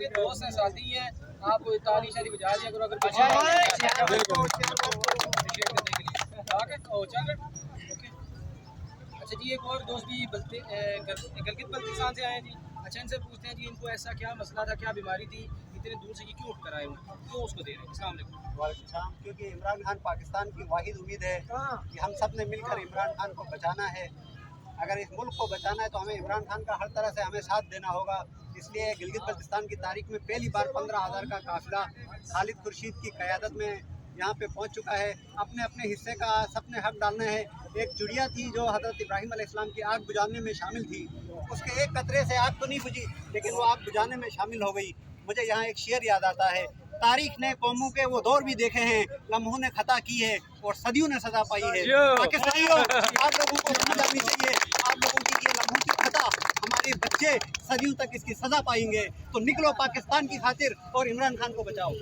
دوست ہیں ساتھی ہیں آپ تاریخ شریف بجا دیا کرو اگر اچھا جی ایک اور دوست بھی گلگت بلتستان سے آئے ہیں جی اچھا ان سے پوچھتے ہیں جی ان کو ایسا کیا مسئلہ تھا کیا بیماری تھی اتنے دور سے یہ کیوں اٹھ کر آئے ہوں کیوں اس کو دے رہے ہیں السلام علیکم وعلیکم السلام کیونکہ عمران خان پاکستان کی واحد امید ہے کہ ہم سب نے مل کر عمران خان کو بچانا ہے اگر اس ملک کو بچانا ہے تو ہمیں عمران خان کا ہر طرح سے ہمیں ساتھ دینا ہوگا اس لیے گلگت بلتستان کی تاریخ میں پہلی بار 15,000 کا قافلہ خالد خورشید کی قیادت میں یہاں پہ پہنچ چکا ہے اپنے اپنے حصے کا سب نے حق ڈالنا ہے ایک چڑیا تھی جو حضرت ابراہیم علیہ السلام کی آگ بجھانے میں شامل تھی اس کے ایک قطرے سے آگ تو نہیں بجھی لیکن وہ آگ بجھانے میں شامل ہو گئی مجھے یہاں ایک شعر یاد آتا ہے تاریخ نے قوموں کے وہ دور بھی دیکھے ہیں لمحوں نے خطا کی ہے اور صدیوں نے سزا پائی ہے پاکستانیوں آپ لوگوں کو سمجھ آنی چاہیے آپ لوگوں کی یہ لمحوں کی خطا ہمارے بچے صدیوں تک اس کی سزا پائیں گے تو نکلو پاکستان کی خاطر اور عمران خان کو بچاؤ